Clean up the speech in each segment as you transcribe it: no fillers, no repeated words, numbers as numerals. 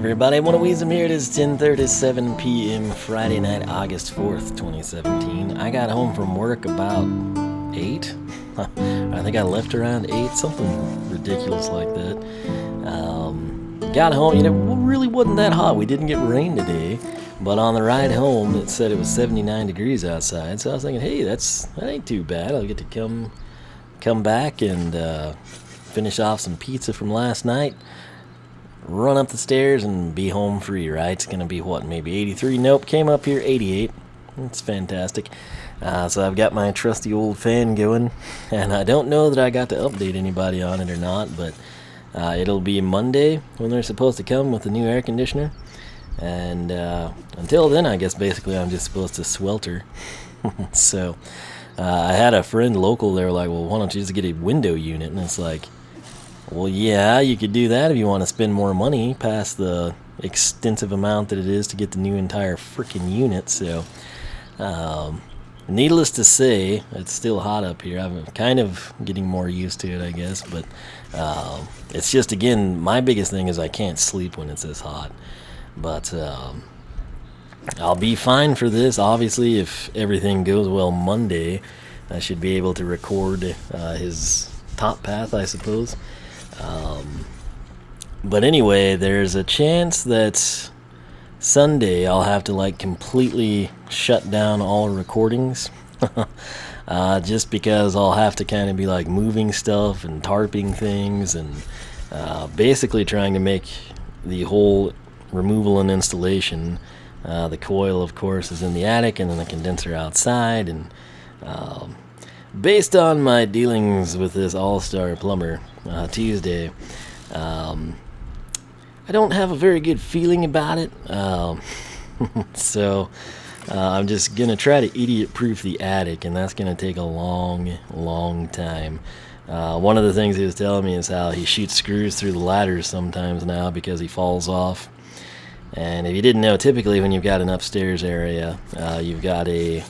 everybody, Wiisdom here. It is 10:37 p.m. Friday night, August 4th, 2017. I got home from work about 8. I think I left around 8, something ridiculous like that. Got home, it really wasn't that hot. We didn't get rain today, but on the ride home, it said it was 79 degrees outside. So I was thinking, hey, that ain't too bad. I'll get to come back and finish off some pizza from last night. Run up the stairs and be home free, right? It's going to be, what, maybe 83? Nope, came up here 88. It's fantastic. So I've got my trusty old fan going, and I don't know that I got to update anybody on it or not, but it'll be Monday when they're supposed to come with the new air conditioner. And until then, I guess basically I'm just supposed to swelter. So I had a friend local, they were like, well, why don't you just get a window unit? And it's like, well, yeah, you could do that if you want to spend more money past the extensive amount that it is to get the new entire freaking unit. So, needless to say, it's still hot up here. I'm kind of getting more used to it, I guess. But it's just, again, my biggest thing is I can't sleep when it's this hot. But I'll be fine for this. Obviously, if everything goes well Monday, I should be able to record his top path, I suppose. But anyway, there's a chance that Sunday I'll have to completely shut down all recordings. Just because I'll have to kind of be moving stuff and tarping things and basically trying to make the whole removal and installation. The coil, of course, is in the attic, and then the condenser outside. And based on my dealings with this all-star plumber Tuesday, I don't have a very good feeling about it. So I'm just going to try to idiot-proof the attic, and that's going to take a long time. One of the things he was telling me is how he shoots screws through the ladders sometimes now because he falls off. And if you didn't know, typically when you've got an upstairs area, you've got the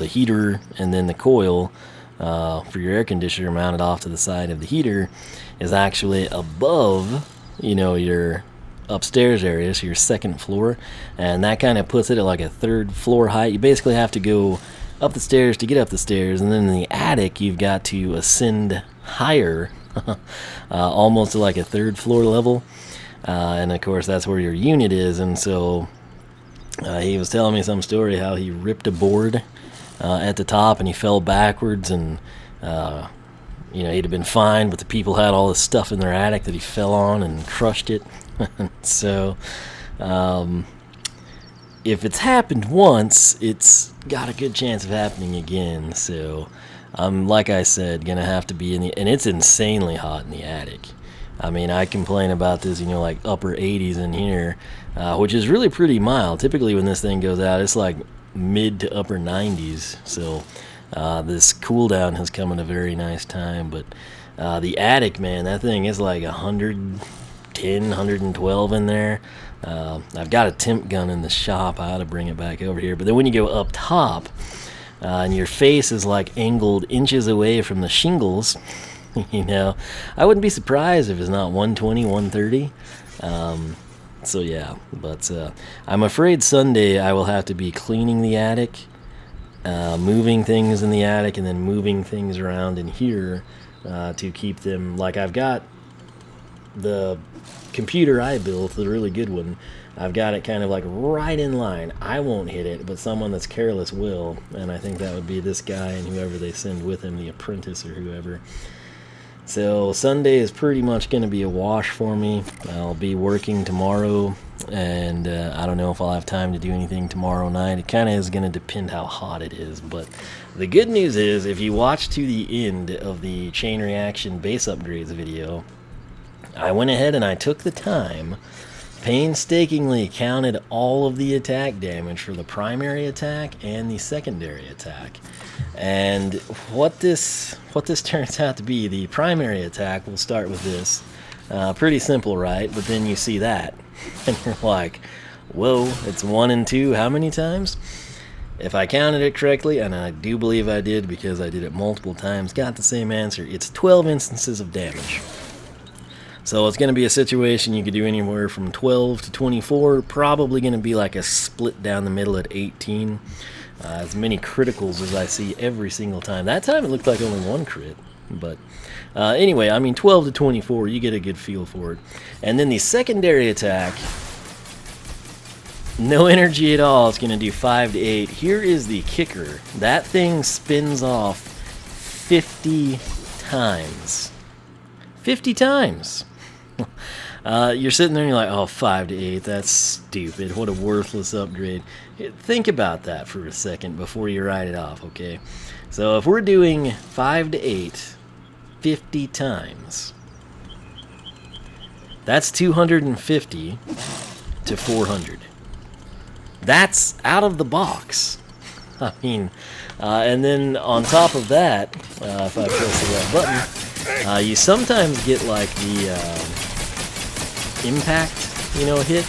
heater and then the coil for your air conditioner mounted off to the side of the heater is actually above, your upstairs area, so your second floor, and that kind of puts it at a third floor height. You basically have to go up the stairs to get up the stairs, and then in the attic you've got to ascend higher, almost to a third floor level. And of course that's where your unit is. And so he was telling me some story how he ripped a board at the top and he fell backwards, and he'd have been fine, but the people had all this stuff in their attic that he fell on and crushed it. So if it's happened once, it's got a good chance of happening again. So I'm, like I said, gonna have to be and it's insanely hot in the attic. I mean, I complain about this, upper 80s in here, which is really pretty mild. Typically when this thing goes out, it's mid to upper 90s. So this cool down has come at a very nice time. But the attic, man, that thing is 110, 112 in there. I've got a temp gun in the shop. I ought to bring it back over here. But then when you go up top, and your face is angled inches away from the shingles, I wouldn't be surprised if it's not 120, 130. So yeah, but I'm afraid Sunday I will have to be cleaning the attic, moving things in the attic, and then moving things around in here to keep them. I've got the computer I built, the really good one. I've got it kind of right in line. I won't hit it, but someone that's careless will, and I think that would be this guy and whoever they send with him, the apprentice or whoever. So Sunday is pretty much going to be a wash for me. I'll be working tomorrow, and I don't know if I'll have time to do anything tomorrow night. It kind of is going to depend how hot it is. But the good news is, if you watch to the end of the chain reaction base upgrades video, I went ahead and I took the time, painstakingly counted all of the attack damage for the primary attack and the secondary attack. And what this turns out to be, the primary attack, we'll start with this. Pretty simple, right? But then you see that, and you're like, whoa, it's 1 and 2 how many times? If I counted it correctly, and I do believe I did because I did it multiple times, got the same answer. It's 12 instances of damage. So it's going to be a situation you could do anywhere from 12 to 24. Probably going to be like a split down the middle at 18. As many criticals as I see every single time. That time it looked like only one crit. But anyway, I mean 12 to 24, you get a good feel for it. And then the secondary attack, no energy at all. It's going to do 5 to 8. Here is the kicker. That thing spins off 50 times. 50 times. You're sitting there and you're like, oh, 5 to 8, that's stupid. What a worthless upgrade. Think about that for a second before you write it off, okay? So if we're doing 5 to 8, 50 times, that's 250 to 400. That's out of the box. I mean, and then on top of that, if I press the right button, you sometimes get like the impact, hit,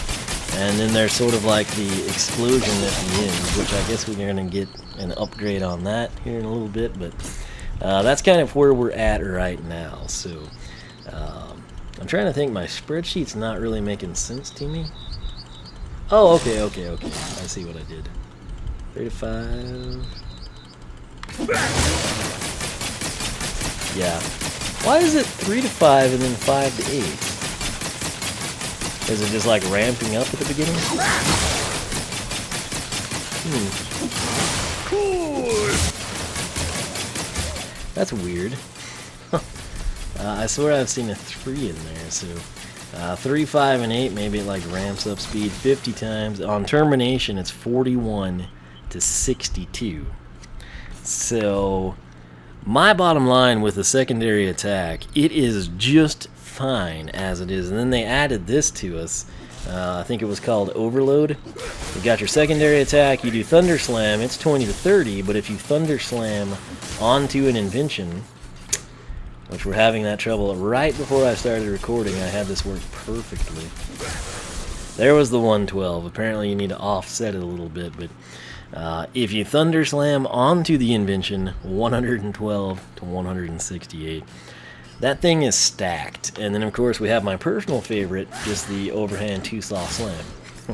and then there's sort of like the explosion at the end, which I guess we're going to get an upgrade on that here in a little bit, but that's kind of where we're at right now. So I'm trying to think, my spreadsheet's not really making sense to me. Oh, okay, I see what I did. 3 to 5. Yeah. Why is it 3 to 5 and then 5 to 8? Is it just like ramping up at the beginning? That's weird. I swear I've seen a 3 in there, so 3, 5, and 8, maybe it like ramps up speed 50 times. On termination, it's 41 to 62. So my bottom line with the secondary attack, it is just fine as it is. And then they added this to us. I think it was called Overload. You got your secondary attack, you do Thunder Slam, it's 20 to 30, but if you Thunder Slam onto an Invention, which we're having that trouble right before I started recording, I had this work perfectly. There was the 112. Apparently you need to offset it a little bit, but if you Thunder Slam onto the Invention, 112 to 168. That thing is stacked. And then of course we have my personal favorite, just the overhand 2 soft slam.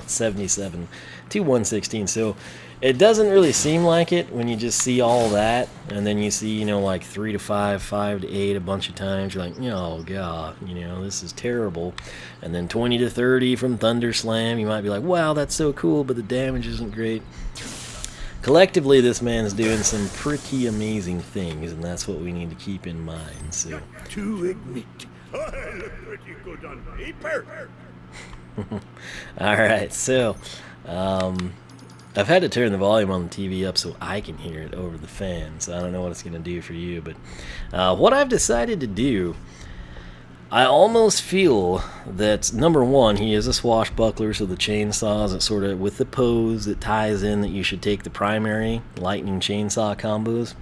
77 to 116. So it doesn't really seem like it when you just see all that, and then you see, like 3 to 5, 5 to 8 a bunch of times. You're like, oh god, this is terrible. And then 20 to 30 from Thunder Slam, you might be like, wow, that's so cool, but the damage isn't great. Collectively, this man's doing some pretty amazing things, and that's what we need to keep in mind. So, to admit, I look pretty good on paper. Alright, so I've had to turn the volume on the TV up so I can hear it over the fan, so I don't know what it's going to do for you, but what I've decided to do, I almost feel that, number one, he is a swashbuckler, so the chainsaws, it sort of, with the pose, it ties in that you should take the primary lightning chainsaw combos.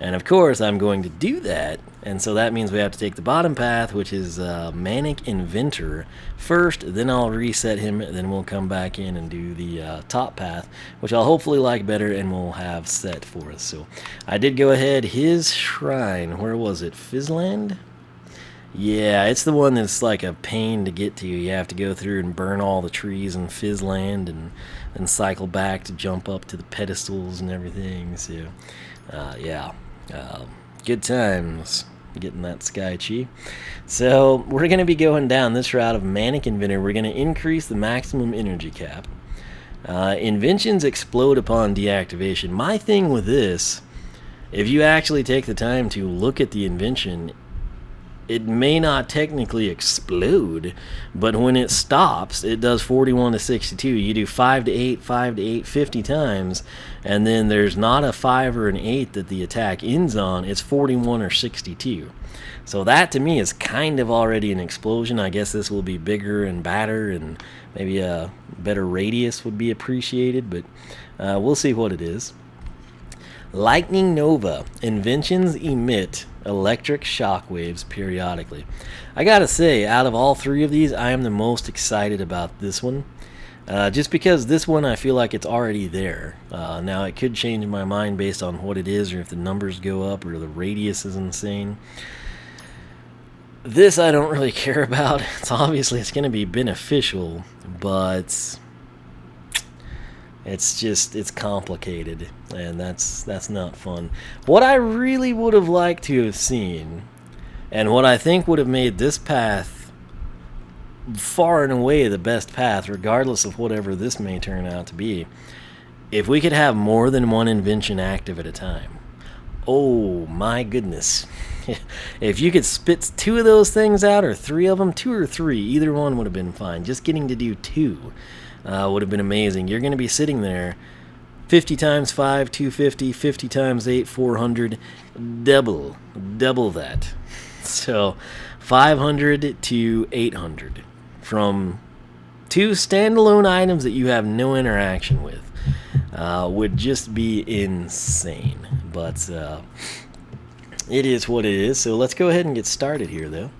And of course, I'm going to do that, and so that means we have to take the bottom path, which is Manic Inventor first, then I'll reset him, then we'll come back in and do the top path, which I'll hopefully like better and will have set for us. So I did go ahead, his shrine, where was it, Fizzland? Yeah, it's the one that's like a pain to get to. You have to go through and burn all the trees in Fizzland and then cycle back to jump up to the pedestals and everything. So, yeah, good times getting that Sky Chi. So, we're going to be going down this route of Manic Inventor. We're going to increase the maximum energy cap. Inventions explode upon deactivation. My thing with this, if you actually take the time to look at the invention, it may not technically explode, but when it stops, it does 41 to 62. You do 5 to 8, 5 to 8, 50 times, and then there's not a 5 or an 8 that the attack ends on. It's 41 or 62. So that, to me, is kind of already an explosion. I guess this will be bigger and badder, and maybe a better radius would be appreciated, but we'll see what it is. Lightning Nova. Inventions emit electric shockwaves periodically. I gotta say, out of all three of these, I am the most excited about this one. Just because this one I feel like it's already there. Now it could change my mind based on what it is, or if the numbers go up, or the radius is insane. This I don't really care about. It's going to be beneficial, but it's complicated, and that's not fun. What I really would have liked to have seen, and what I think would have made this path far and away the best path, regardless of whatever this may turn out to be, if we could have more than one invention active at a time. Oh my goodness. If you could spit 2 of those things out, or 3 of them, 2 or 3, either one would have been fine. Just getting to do 2 would have been amazing. You're going to be sitting there 50 times 5, 250, 50 times 8, 400, double that. So 500 to 800 from 2 standalone items that you have no interaction with. Would just be insane. But it is what it is, so let's go ahead and get started here, though.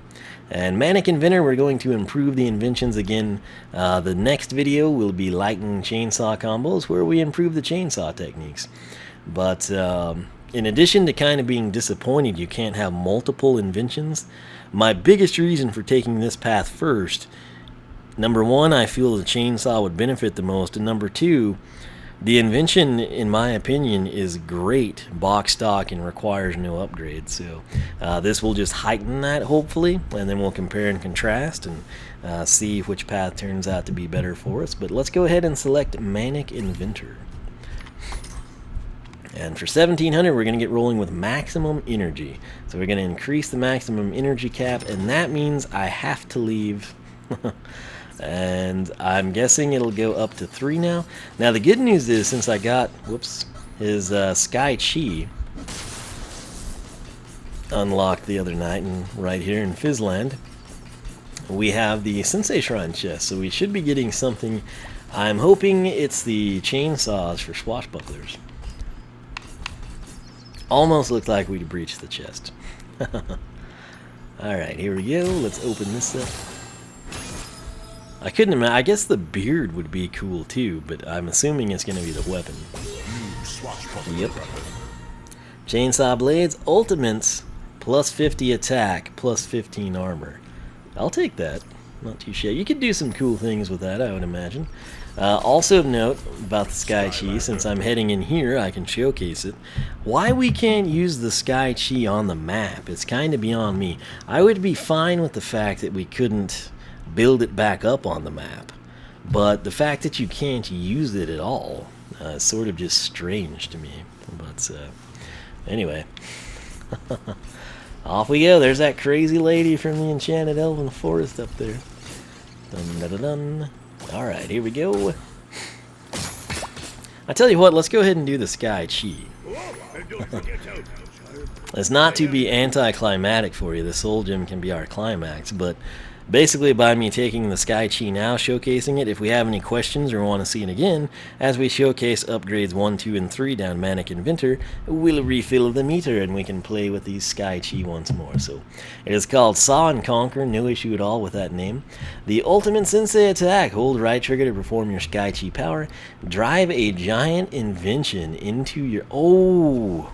And Manic Inventor, we're going to improve the inventions again. The next video will be lightning chainsaw combos, where we improve the chainsaw techniques. But in addition to kind of being disappointed you can't have multiple inventions, my biggest reason for taking this path first, number 1, I feel the chainsaw would benefit the most, and number 2, the invention, in my opinion, is great box stock and requires no upgrade. So this will just heighten that, hopefully, and then we'll compare and contrast and see which path turns out to be better for us. But let's go ahead and select Manic Inventor. And for 1700, we're going to get rolling with maximum energy. So we're going to increase the maximum energy cap, and that means I have to leave. And I'm guessing it'll go up to 3 now. Now the good news is, since I got, his Sky Chi unlocked the other night, and right here in Fizzland, we have the Sensei Shrine chest, so we should be getting something. I'm hoping it's the chainsaws for swashbucklers. Almost looked like we'd breached the chest. Alright, here we go. Let's open this up. I couldn't imagine. I guess the beard would be cool too, but I'm assuming it's going to be the weapon. Yep. Chainsaw blades, ultimates, plus 50 attack, plus 15 armor. I'll take that. Not too shabby. You could do some cool things with that, I would imagine. Also note about the Sky Chi, since I'm heading in here, I can showcase it. Why we can't use the Sky Chi on the map, it's kind of beyond me. I would be fine with the fact that we couldn't build it back up on the map, but the fact that you can't use it at all is sort of just strange to me. But anyway, off we go. There's that crazy lady from the Enchanted Elven Forest up there. Dun, dun, dun, dun. Alright, here we go. I tell you what, let's go ahead and do the Sky Chi. It's not to be anticlimactic for you. The Soul Gem can be our climax, but basically, by me taking the Sky Chi now, showcasing it, if we have any questions or want to see it again, as we showcase upgrades 1, 2, and 3 down Manic Inventor, we'll refill the meter and we can play with these Sky Chi once more. So, it is called Saw and Conquer, no issue at all with that name. The ultimate sensei attack, hold right trigger to perform your Sky Chi power, drive a giant invention into your... Oh!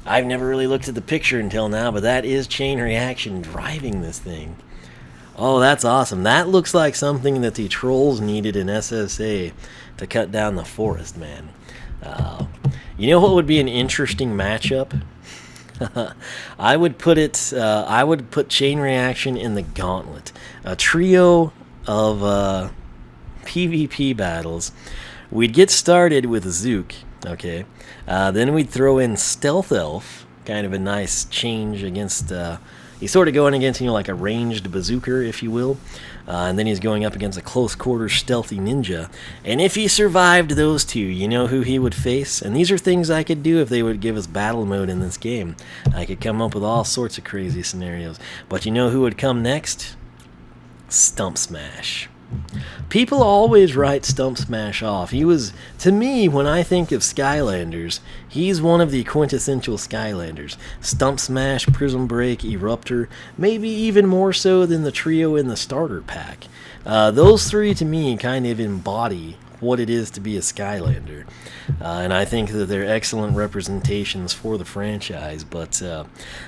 I've never really looked at the picture until now, but that is chain reaction driving this thing. Oh, that's awesome. That looks like something that the trolls needed in SSA to cut down the forest, man. You know what would be an interesting matchup? I would put chain reaction in the gauntlet. A trio of PvP battles. We'd get started with Zook, okay? Then we'd throw in Stealth Elf, kind of a nice change against... he's sort of going against, like a ranged bazooker, if you will. And then he's going up against a close quarters stealthy ninja. And if he survived those two, you know who he would face? And these are things I could do if they would give us battle mode in this game. I could come up with all sorts of crazy scenarios. But you know who would come next? Stump Smash. People always write Stump Smash off. He was, to me, when I think of Skylanders, he's one of the quintessential Skylanders. Stump Smash, Prism Break, Eruptor, maybe even more so than the trio in the starter pack. Those three, to me, kind of embody what it is to be a Skylander. And I think that they're excellent representations for the franchise. But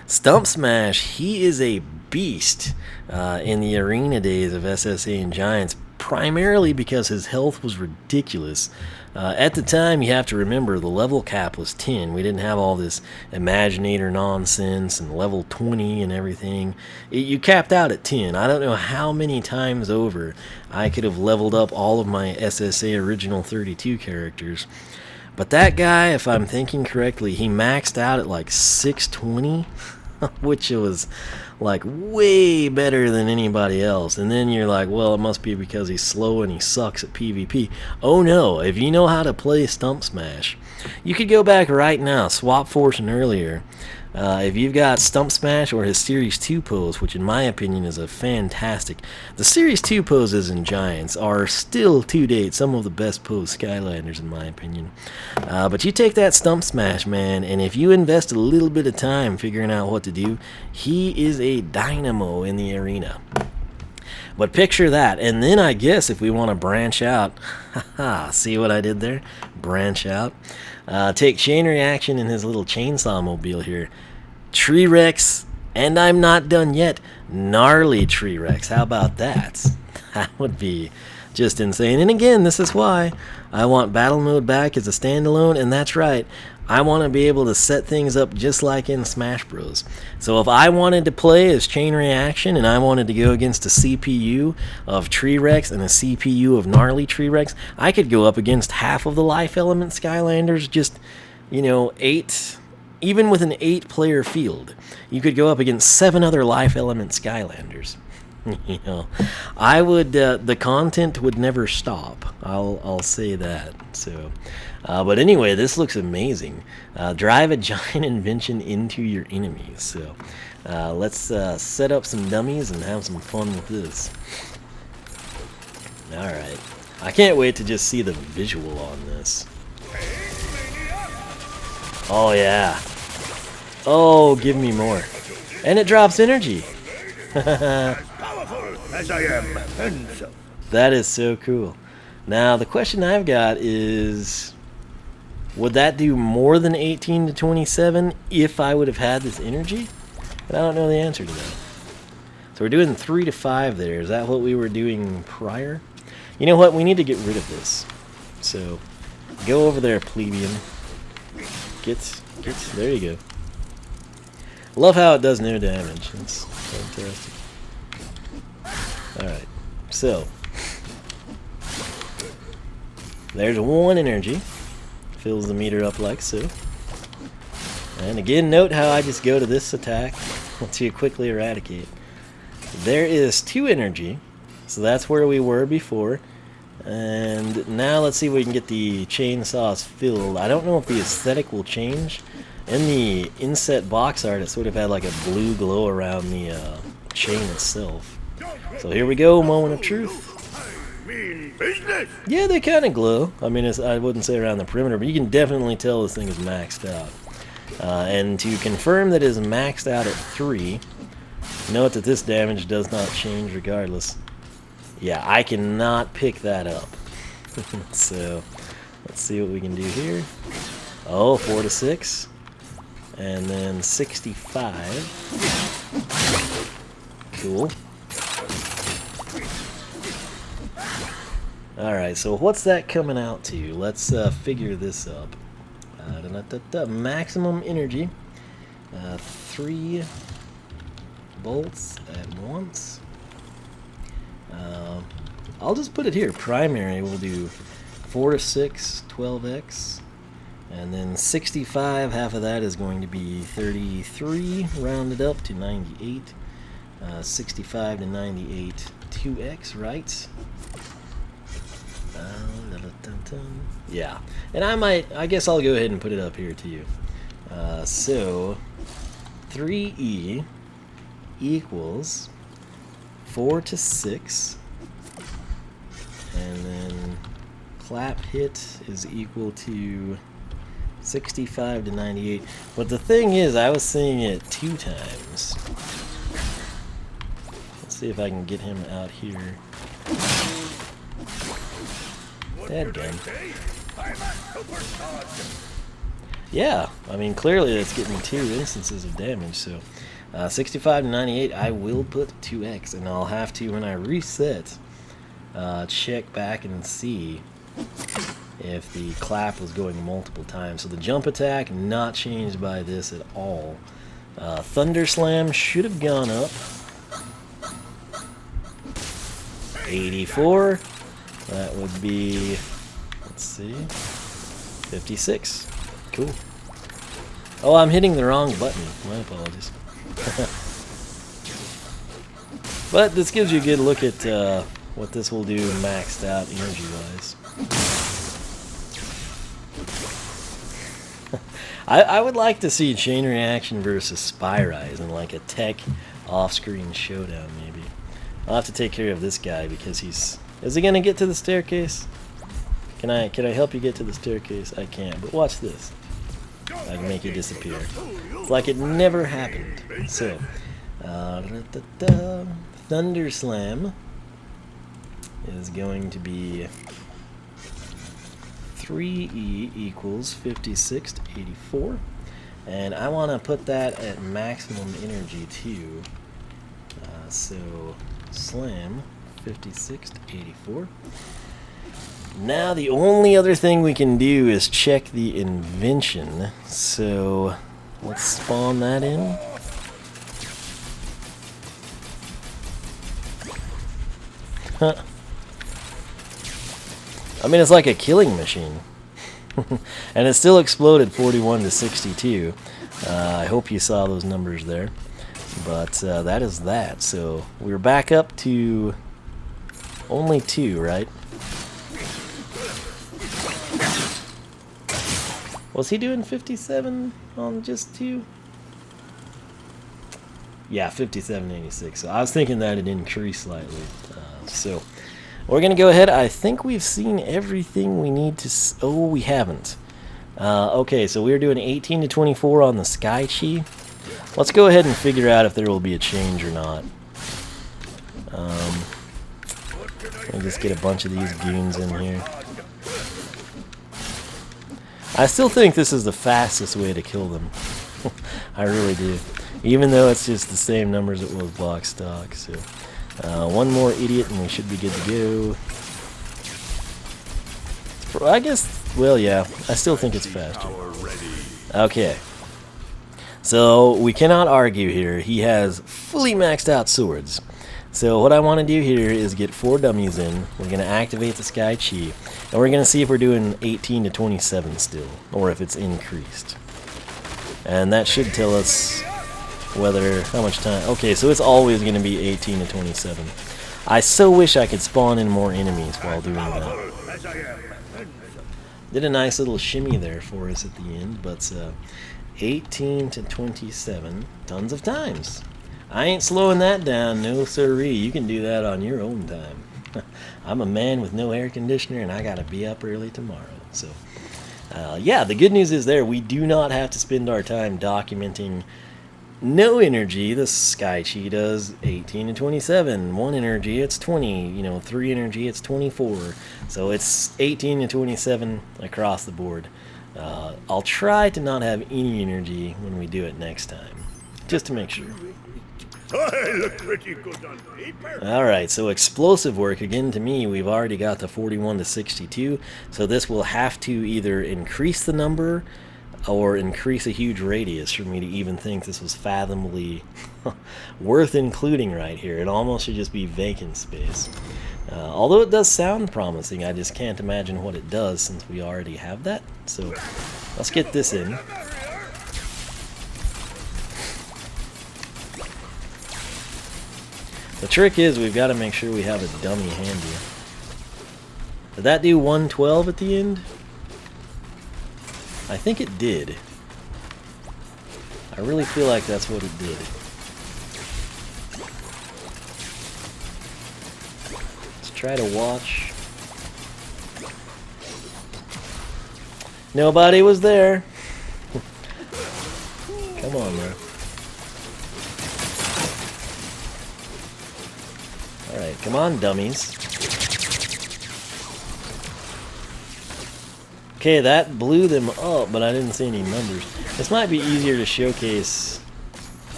Stump Smash, he is a beast in the arena days of SSA and Giants, primarily because his health was ridiculous. At the time, you have to remember, the level cap was 10. We didn't have all this Imaginator nonsense and level 20 and everything. You capped out at 10. I don't know how many times over I could have leveled up all of my SSA original 32 characters. But that guy, if I'm thinking correctly, he maxed out at like 620, which was like way better than anybody else. And then you're like, well, it must be because he's slow and he sucks at PvP. Oh no, if you know how to play Stump Smash, you could go back right now, swap Force and earlier. If you've got Stump Smash or his Series 2 pose, which in my opinion is a fantastic... The Series 2 poses in Giants are still, to date, some of the best posed Skylanders in my opinion. But you take that Stump Smash, man, and if you invest a little bit of time figuring out what to do, he is a dynamo in the arena. But picture that, and then I guess if we want to branch out, see what I did there? Branch out. Take Chain Reaction in his little chainsaw mobile here. Tree Rex, and I'm not done yet. Gnarly Tree Rex. How about that? That would be just insane. And again, this is why I want Battle Mode back as a standalone, and that's right. I want to be able to set things up just like in Smash Bros. So if I wanted to play as Chain Reaction and I wanted to go against a CPU of Tree Rex and a CPU of Gnarly Tree Rex, I could go up against half of the Life Element Skylanders, just, 8, even with an 8-player field. You could go up against 7 other Life Element Skylanders. I would, the content would never stop. I'll say that. So, but anyway, this looks amazing. Drive a giant invention into your enemies. So, let's set up some dummies and have some fun with this. All right, I can't wait to just see the visual on this. Oh yeah. Oh, give me more. And it drops energy. As I am, and so. That is so cool. Now, the question I've got is, would that do more than 18 to 27 if I would have had this energy? And I don't know the answer to that. So we're doing 3 to 5 there. Is that what we were doing prior? You know what? We need to get rid of this. So, go over there, plebeian. There you go. Love how it does no damage. It's fantastic. Alright, so there's 1 energy. Fills the meter up like so. And again, note how I just go to this attack to quickly eradicate. There is 2 energy. So that's where we were before. And now let's see if we can get the chainsaws filled. I don't know if the aesthetic will change. In the inset box art, it sort of had like a blue glow around the chain itself. So here we go, moment of truth. I mean business. Yeah, they kind of glow. I mean, I wouldn't say around the perimeter, but you can definitely tell this thing is maxed out. And to confirm that it is maxed out at 3, note that this damage does not change regardless. Yeah, I cannot pick that up. So, let's see what we can do here. Oh, 4 to 6. And then 65. Cool. Alright, so what's that coming out to? Let's figure this up. Maximum energy. 3 bolts at once. I'll just put it here. Primary, we'll do 4 to 6, 12x. And then 65, half of that is going to be 33, rounded up to 98. 65 to 98, 2x, right? Yeah, and I guess I'll go ahead and put it up here too. So 3e equals 4 to 6, and then clap hit is equal to 65 to 98. But the thing is, I was seeing it 2 times. Let's see if I can get him out here. Dadgum. Yeah, I mean, clearly it's getting 2 instances of damage, so 65 to 98, I will put 2x, and I'll have to, when I reset, check back and see if the clap was going multiple times. So the jump attack, not changed by this at all. Thunder Slam should have gone up. 84. That would be, let's see, 56. Cool. Oh, I'm hitting the wrong button. My apologies. But this gives you a good look at what this will do maxed out energy-wise. I would like to see Chain Reaction versus Spyrise in like a tech off-screen showdown, maybe. I'll have to take care of this guy because he's... Is he gonna get to the staircase? Can I help you get to the staircase? I can't, but watch this. I can make you disappear. It's like it never happened. So, Thunder Slam is going to be 3E equals 56 to 84. And I want to put that at maximum energy too. So, Slam 56 to 84. Now the only other thing we can do is check the Invention. So, let's spawn that in. Huh. I mean, it's like a killing machine. And it still exploded 41 to 62. I hope you saw those numbers there. But that is that. So we're back up to only 2, right? Was he doing 57 on just 2? Yeah, 57.86. So I was thinking that it increased slightly. So we're going to go ahead. I think we've seen everything we need to... Oh, we haven't. Okay, so we're doing 18 to 24 on the Sky Chi. Let's go ahead and figure out if there will be a change or not. Let me just get a bunch of these goons in here. I still think this is the fastest way to kill them. I really do. Even though it's just the same numbers it was block stock. So, one more idiot and we should be good to go. I guess, well, yeah. I still think it's faster. Okay. So, we cannot argue here. He has fully maxed out swords. So, what I want to do here is get 4 dummies in. We're going to activate the Sky Chi. And we're going to see if we're doing 18 to 27 still. Or if it's increased. And that should tell us whether, how much time. Okay, so it's always going to be 18 to 27. I so wish I could spawn in more enemies while doing that. Did a nice little shimmy there for us at the end, but 18 to 27, tons of times. I ain't slowing that down, no siree. You can do that on your own time. I'm a man with no air conditioner, and I gotta be up early tomorrow. So, yeah, the good news is there, we do not have to spend our time documenting no energy. The Sky Chi does 18 to 27. 1 energy, it's 20. You know, 3 energy, it's 24. So it's 18 to 27 across the board. I'll try to not have any energy when we do it next time, just to make sure. I look pretty good on paper. Alright, so explosive work, again to me, we've already got the 41 to 62, so this will have to either increase the number or increase a huge radius for me to even think this was fathomably worth including right here. It almost should just be vacant space. Although it does sound promising, I just can't imagine what it does since we already have that. So let's get this in. The trick is we've got to make sure we have a dummy handy. Did that do 112 at the end? I think it did. I really feel like that's what it did. Let's try to watch. Nobody was there. Come on, man. Alright, come on, dummies. Okay, that blew them up, but I didn't see any numbers. This might be easier to showcase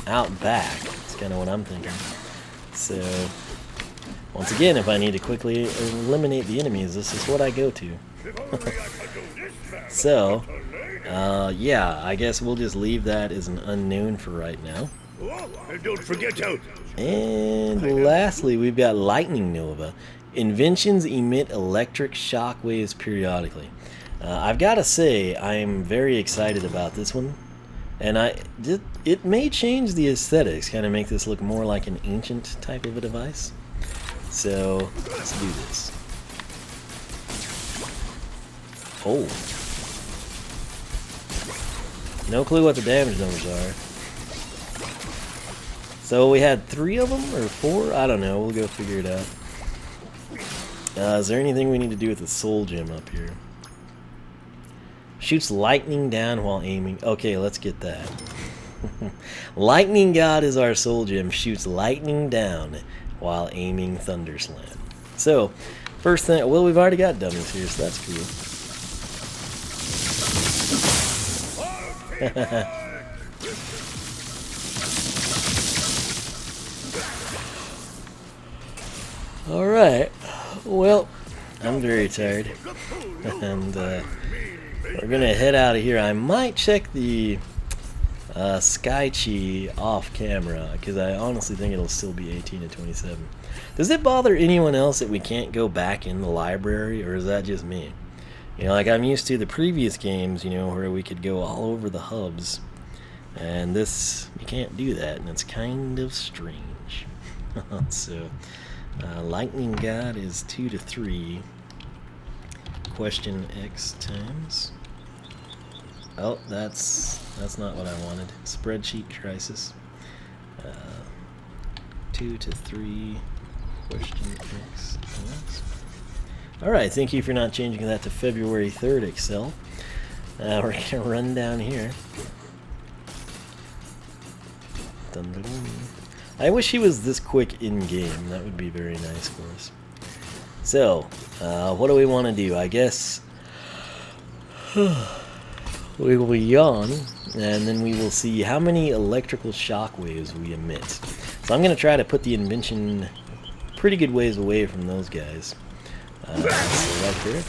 out back. That's kind of what I'm thinking. So, once again, if I need to quickly eliminate the enemies, this is what I go to. So, yeah, I guess we'll just leave that as an unknown for right now. And don't forget to... And lastly, we've got Lightning Nova. Inventions emit electric shock waves periodically. I've got to say, I'm very excited about this one. And it may change the aesthetics, kind of make this look more like an ancient type of a device. So, let's do this. Oh. No clue what the damage numbers are. So we had 3 of them, or 4? I don't know, we'll go figure it out. Is there anything we need to do with the soul gem up here? Shoots lightning down while aiming. Okay, let's get that. Lightning God is our soul gem. Shoots lightning down while aiming Thunder Slam. So, first thing, well, we've already got dummies here, so that's cool. Alright, well, I'm very tired, and we're gonna head out of here. I might check the Sky Chi off camera, because I honestly think it'll still be 18 to 27. Does it bother anyone else that we can't go back in the library, or is that just me? You know, like I'm used to the previous games, you know, where we could go all over the hubs, and this, you can't do that, and it's kind of strange. So... Lightning God is 2 to 3. Question X times. Oh, that's not what I wanted. Spreadsheet crisis. 2 to 3. Question X times. Alright, thank you for not changing that to February 3rd, Excel. We're going to run down here. Dun, dun, dun. I wish he was this quick in-game. That would be very nice for us. So, what do we want to do? I guess we will yawn, and then we will see how many electrical shock waves we emit. So I'm going to try to put the Invention pretty good ways away from those guys. So right there.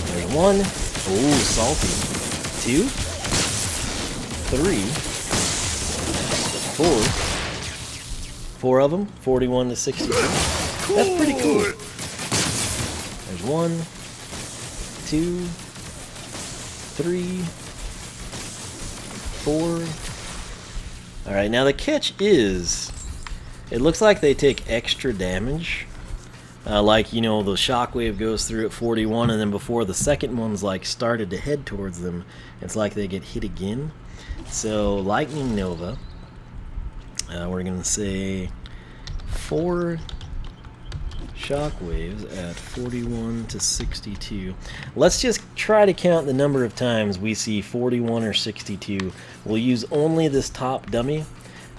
There's 1. Oh, salty. 2. 3. 4 of them, 41 to 62. That's pretty cool. There's 1, 2, 3, 4. Alright, now the catch is, it looks like they take extra damage. Like, you know, the shockwave goes through at 41, and then before the second one's like started to head towards them, it's like they get hit again. So, Lightning Nova. We're going to say 4 shockwaves at 41 to 62. Let's just try to count the number of times we see 41 or 62. We'll use only this top dummy.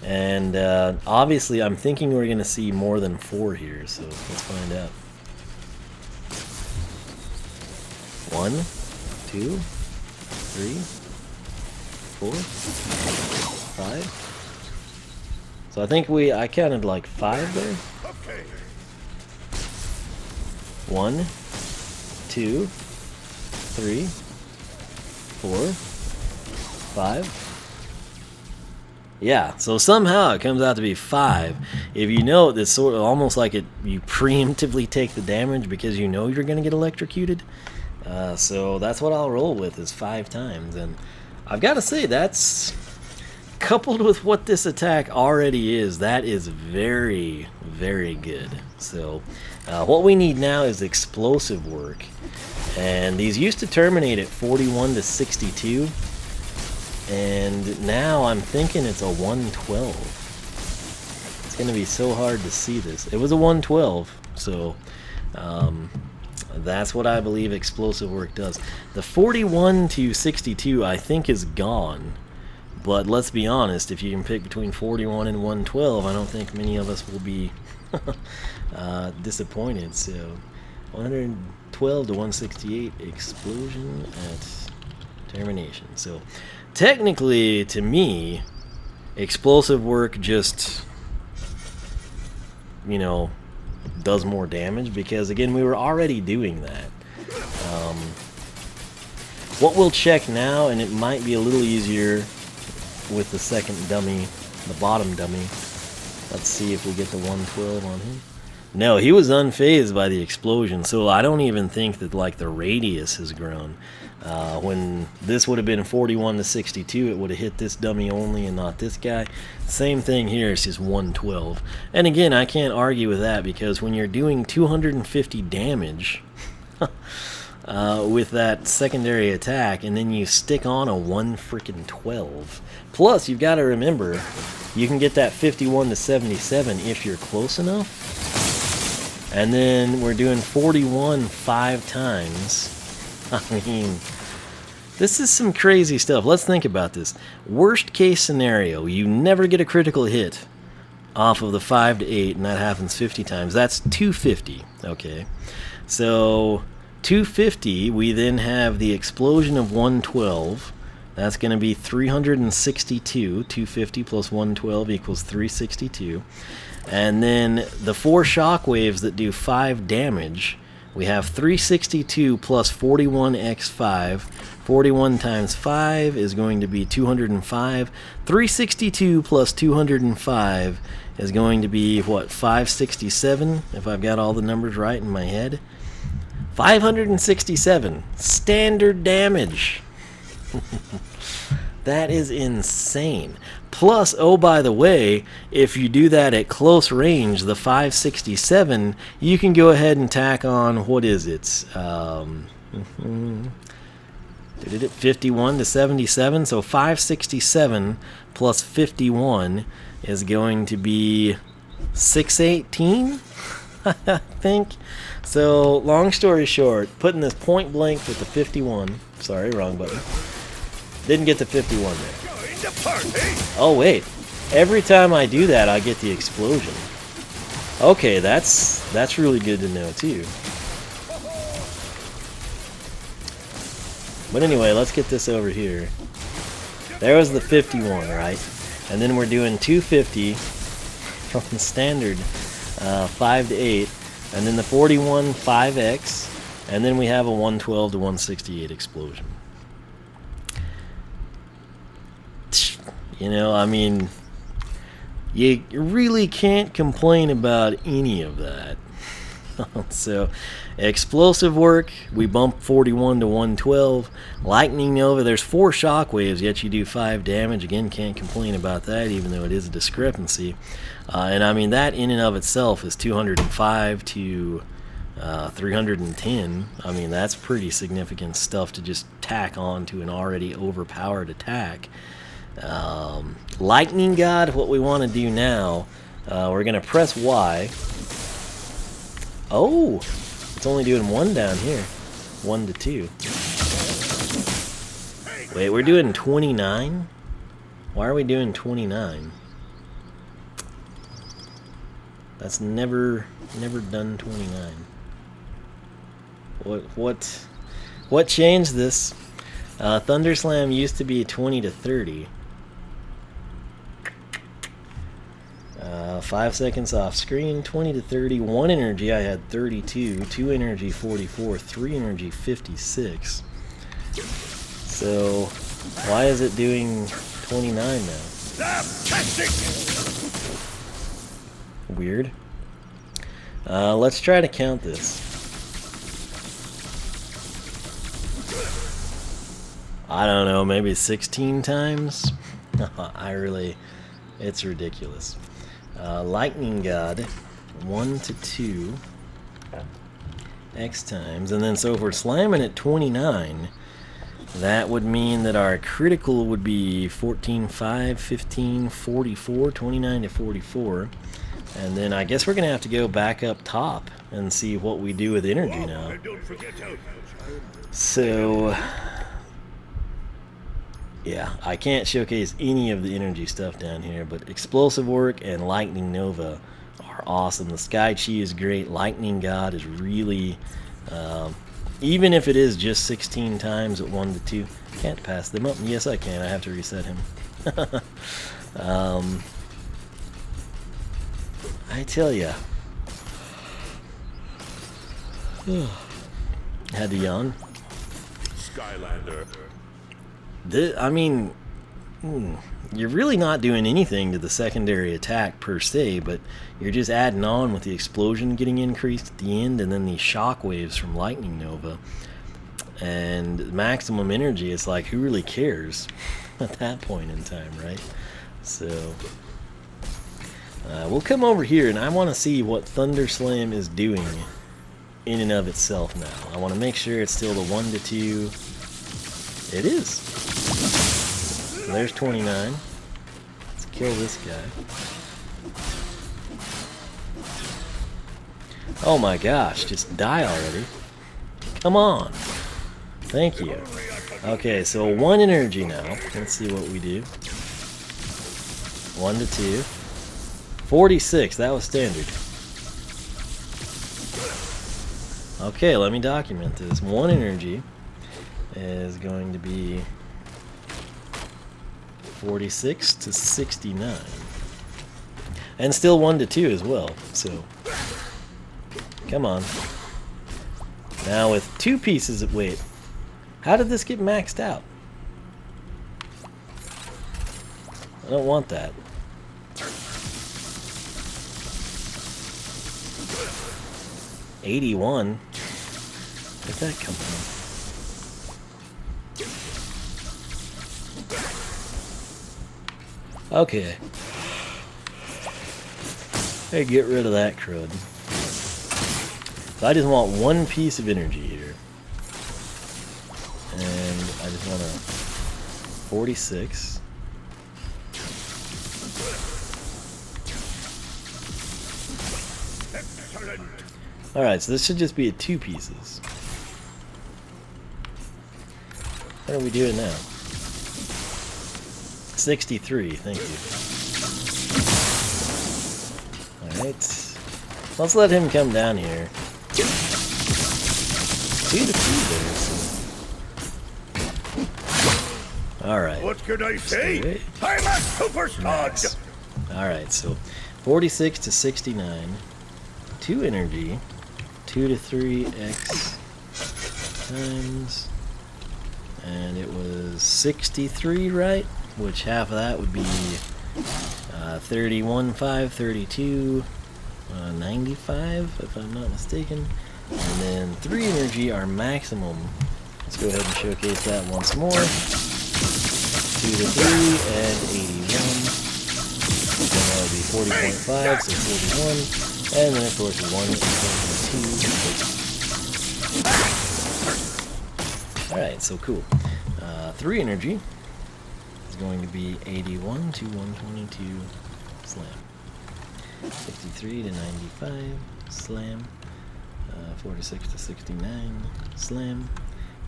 And obviously I'm thinking we're going to see more than 4 here, so let's find out. 1, 2, 3, 4, 5. So I think I counted like 5 there. 1, 2, 3, 4, 5. Yeah, so somehow it comes out to be 5. If you know, it's sort of almost like you preemptively take the damage because you know you're going to get electrocuted. So that's what I'll roll with, is 5 times. And I've got to say, that's... coupled with what this attack already is, that is very, very good. So, what we need now is explosive work. And these used to terminate at 41 to 62. And now I'm thinking it's a 112. It's going to be so hard to see this. It was a 112, so that's what I believe explosive work does. The 41 to 62 I think is gone. But let's be honest, if you can pick between 41 and 112, I don't think many of us will be disappointed. So 112 to 168 explosion at termination. So technically, to me, explosive work just, you know, does more damage because, again, we were already doing that. What we'll check now, and it might be a little easier with the second dummy, the bottom dummy. Let's see if we get the 112 on him. No, he was unfazed by the explosion, so I don't even think that, like, the radius has grown. When this would have been 41 to 62, it would have hit this dummy only and not this guy. Same thing here, it's just 112. And again, I can't argue with that because when you're doing 250 damage with that secondary attack, and then you stick on a 1-freaking-12. Plus, you've got to remember, you can get that 51 to 77 if you're close enough. And then we're doing 41 5 times. I mean, this is some crazy stuff. Let's think about this. Worst case scenario, you never get a critical hit off of the 5 to 8, and that happens 50 times. That's 250, okay? So 250, we then have the explosion of 112. That's going to be 362. 250 plus 112 equals 362. And then the 4 shockwaves that do 5 damage, we have 362 plus 41x5. 41 times 5 is going to be 205. 362 plus 205 is going to be, what, 567, if I've got all the numbers right in my head. 567 standard damage. That is insane. Plus, oh, by the way, if you do that at close range, the 567, you can go ahead and tack on, what is it? 51 to 77. So 567 plus 51 is going to be 618, I think. So, long story short, putting this point blank with the 51. Sorry, wrong button. Didn't get the 51 there. Oh, wait. Every time I do that, I get the explosion. Okay, that's really good to know, too. But anyway, let's get this over here. There was the 51, right? And then we're doing 250 from the standard 5 to 8. And then the 41 5x, and then we have a 112 to 168 explosion. You know, I mean, you really can't complain about any of that. So, explosive work, we bump 41 to 112. Lightning Nova, there's 4 shockwaves, yet you do 5 damage. Again, can't complain about that, even though it is a discrepancy. And I mean, that in and of itself is 205 to 310. I mean, that's pretty significant stuff to just tack on to an already overpowered attack. Lightning God, what we want to do now, we're going to press Y. Oh, it's only doing 1 down here. 1 to 2. Wait, we're doing 29? Why are we doing 29? That's never done 29. What changed this? Thunderslam used to be 20 to 30. 5 seconds off screen, 20 to 30. 1 energy, I had 32. 2 energy, 44. 3 energy, 56. So, why is it doing 29 now? Weird. Let's try to count this. I don't know, maybe 16 times? It's ridiculous. Lightning God, 1 to 2 X times, and then so if we're slamming at 29, that would mean that our critical would be 14, 5, 15, 44, 29 to 44. And then I guess we're going to have to go back up top and see what we do with energy now. So, yeah, I can't showcase any of the energy stuff down here, but Explosive Work and Lightning Nova are are awesome. The Sky Chi is great. Lightning God is really, even if it is just 16 times at 1 to 2, can't pass them up. Yes, I can. I have to reset him. I tell ya. Had to yawn. Skylander. I mean, you're really not doing anything to the secondary attack per se, but you're just adding on with the explosion getting increased at the end, and then the shock waves from Lightning Nova. And maximum energy, it's like, who really cares at that point in time, right? So, we'll come over here, and I want to see what Thunder Slam is doing in and of itself now. I want to make sure it's still the 1 to 2. It is. So there's 29. Let's kill this guy. Oh my gosh, just die already. Come on. Thank you. Okay, so 1 energy now. Let's see what we do. 1 to 2. 46, that was standard. Okay, let me document this. 1 energy is going to be 46 to 69. And still 1 to 2 as well, so come on. Now with 2 pieces of weight, how did this get maxed out? I don't want that. $81. Where'd that come from? Okay. Hey, get rid of that crud. So I just want 1 piece of energy here. And I just want a 46. Alright, so this should just be 2 pieces. What are we doing now? 63, thank you. Alright. Let's let him come down here. 2 to 2 there. Alright. What can I say? I'm a superstar. Nice. Alright, so 46 to 69. 2 energy. 2 to 3 X times. And it was 63, right? Which half of that would be 31, 5, 32, 95, if I'm not mistaken. And then 3 energy, our maximum. Let's go ahead and showcase that once more. 2 to 3 and 81. Then that would be 40.5, so 41. And then of course 1 and 2. Alright, so cool. 3 energy is going to be 81 to 122 slam. 63 to 95 slam. 46 to 69 slam.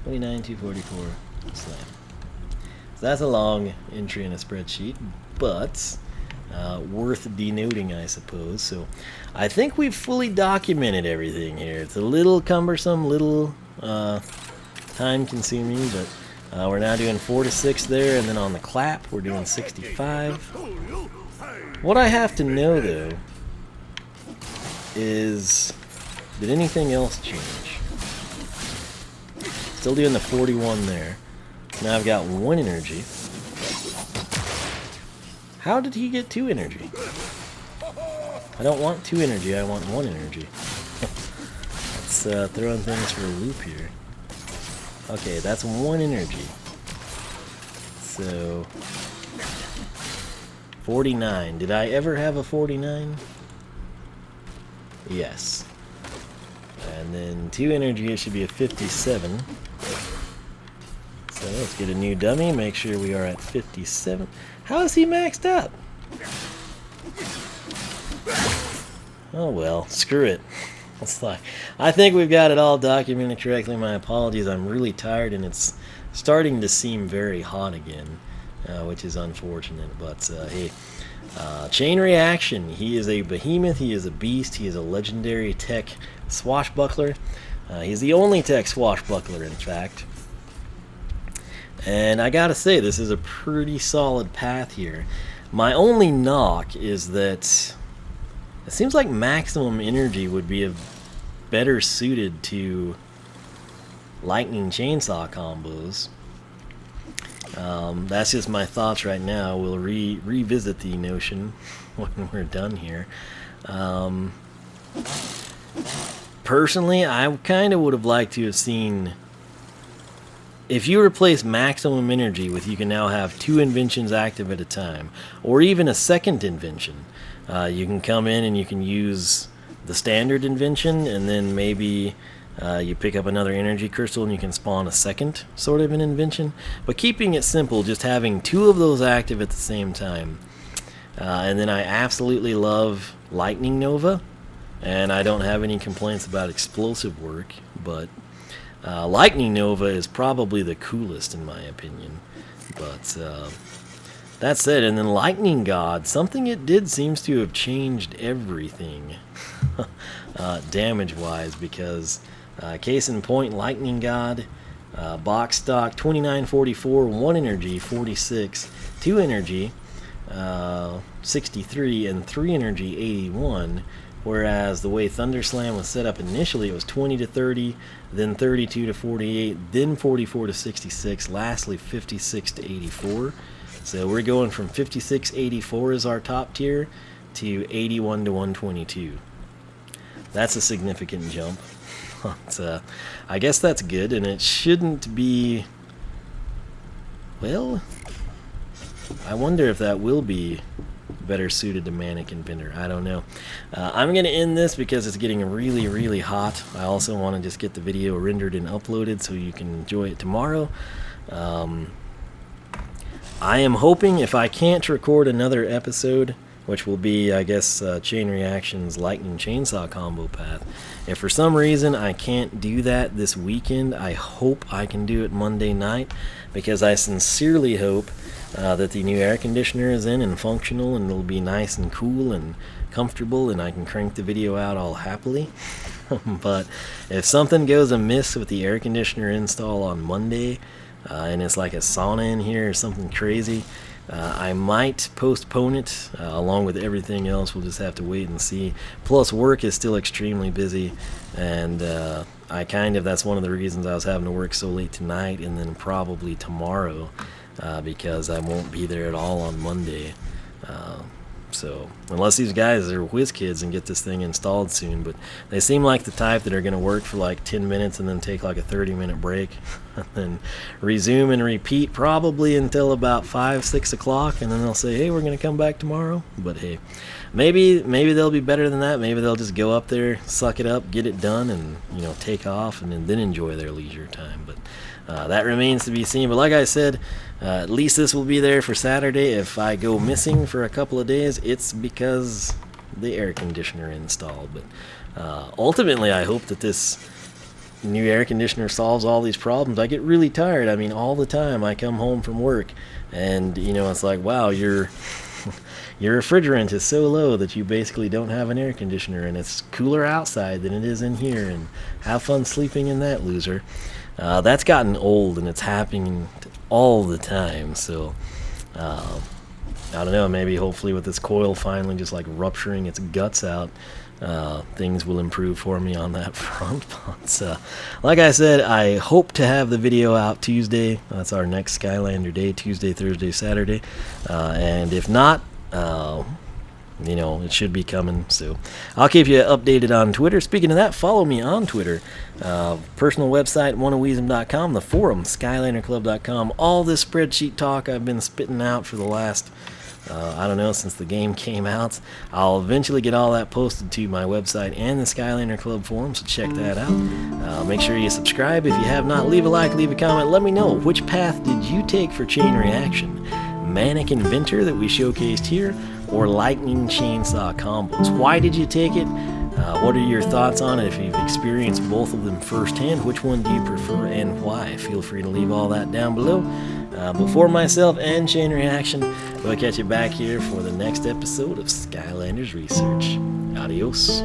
29 to 44 slam. So that's a long entry in a spreadsheet, but worth denoting, I suppose. So I think we've fully documented everything here. It's a little cumbersome, little time consuming, but we're now doing 4 to 6 there, and then on the clap we're doing 65. What I have to know though is, did anything else change? Still doing the 41 there. Now I've got 1 energy. How did he get 2 energy? I don't want 2 energy, I want 1 energy. Let's throw in things for a loop here. Okay, that's 1 energy. So 49. Did I ever have a 49? Yes. And then 2 energy, it should be a 57. So let's get a new dummy, make sure we are at 57. How is he maxed up? Oh well, screw it. It's like, I think we've got it all documented correctly. My apologies, I'm really tired and it's starting to seem very hot again. which is unfortunate. But hey, chain reaction. He is a behemoth. He is a beast. He is a legendary tech swashbuckler. He's the only tech swashbuckler, in fact. And I gotta say, this is a pretty solid path here. My only knock is that it seems like maximum energy would be better suited to lightning chainsaw combos. That's just my thoughts right now. We'll revisit the notion when we're done here. Personally, I kind of would have liked to have seen, if you replace maximum energy with, you can now have 2 inventions active at a time, or even a second invention. You can come in and you can use the standard invention, and then maybe you pick up another energy crystal and you can spawn a second sort of an invention. But keeping it simple, just having 2 of those active at the same time. And then I absolutely love Lightning Nova, and I don't have any complaints about explosive work, but Lightning Nova is probably the coolest in my opinion. But that said, and then Lightning God, something it did seems to have changed everything damage wise, because case in point, Lightning God, box stock 2944, 1 energy 46, 2 energy 63, and 3 energy 81. Whereas the way Thunder Slam was set up initially, it was 20 to 30, then 32 to 48, then 44 to 66, lastly 56 to 84. So we're going from 56-84 as our top tier to 81 to 122. That's a significant jump. But, I guess that's good, and it shouldn't be... Well, I wonder if that will be better suited to Manic Inventor. I don't know. I'm going to end this because it's getting really, really hot. I also want to just get the video rendered and uploaded so you can enjoy it tomorrow. I am hoping, if I can't record another episode, which will be, I guess, Chain Reaction's Lightning Chainsaw combo path. If for some reason I can't do that this weekend, I hope I can do it Monday night, because I sincerely hope that the new air conditioner is in and functional, and it'll be nice and cool and comfortable, and I can crank the video out all happily. But if something goes amiss with the air conditioner install on Monday, and it's like a sauna in here or something crazy, I might postpone it along with everything else. We'll just have to wait and see. Plus, work is still extremely busy, and that's one of the reasons I was having to work so late tonight and then probably tomorrow, because I won't be there at all on Monday. So unless these guys are whiz kids and get this thing installed soon, but they seem like the type that are going to work for like 10 minutes and then take like a 30-minute break and then resume and repeat probably until about 5-6 o'clock, and then they'll say, hey, we're going to come back tomorrow. But hey, maybe they'll be better than that. Maybe they'll just go up there, suck it up, get it done, and take off, and then enjoy their leisure time. But that remains to be seen. But like I said, at least this will be there for Saturday. If I go missing for a couple of days, it's because the air conditioner installed. But ultimately, I hope that this new air conditioner solves all these problems. I get really tired. I mean, all the time I come home from work, and it's like, wow, your refrigerant is so low that you basically don't have an air conditioner, and it's cooler outside than it is in here, and have fun sleeping in that, loser. That's gotten old, and it's happening all the time. So I don't know, maybe hopefully with this coil finally just like rupturing its guts out, things will improve for me on that front. But like I said, I hope to have the video out Tuesday. That's our next Skylander day, Tuesday, Thursday, Saturday. And if not, it should be coming. So I'll keep you updated on Twitter. Speaking of that, follow me on Twitter. Personal website, oneofwiisdom.com. The forum, skylanderclub.com. All this spreadsheet talk I've been spitting out for the last, since the game came out. I'll eventually get all that posted to my website and the Skylander Club forum, so check that out. Make sure you subscribe if you have not. Leave a like, leave a comment. Let me know, which path did you take for Chain Reaction? Manic Inventor that we showcased here, or Lightning Chainsaw combos? Why did you take it? What are your thoughts on it? If you've experienced both of them firsthand, which one do you prefer and why? Feel free to leave all that down below. But for myself and Chain Reaction, we'll catch you back here for the next episode of Skylanders Research. Adios.